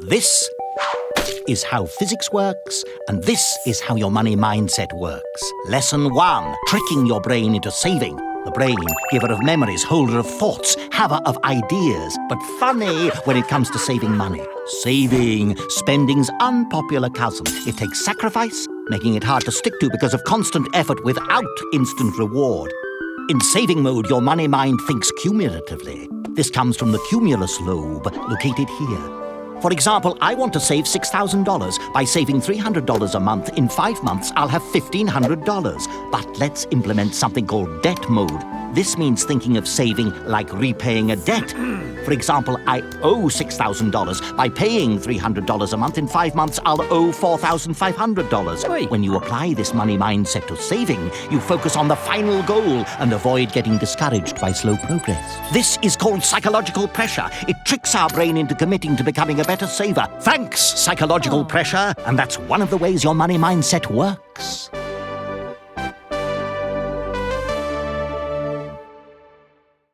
This is how physics works, and this is how your money mindset works. Lesson 1, tricking your brain into saving. The brain, giver of memories, holder of thoughts, haver of ideas, but funny when it comes to saving money. Saving, spending's unpopular cousin. It takes sacrifice, making it hard to stick to because of constant effort without instant reward. In saving mode, your money mind thinks cumulatively. This comes from the cumulus lobe, located here. For example, I want to save $6,000. By saving $300 a month, in 5 months, I'll have $1,500. But let's implement something called debt mode. This means thinking of saving like repaying a debt. For example, I owe $6,000. By paying $300 a month, in 5 months, I'll owe $4,500. When you apply this money mindset to saving, you focus on the final goal and avoid getting discouraged by slow progress. This is called psychological pressure. It tricks our brain into committing to becoming a better saver. Thanks, psychological pressure. And that's one of the ways your money mindset works.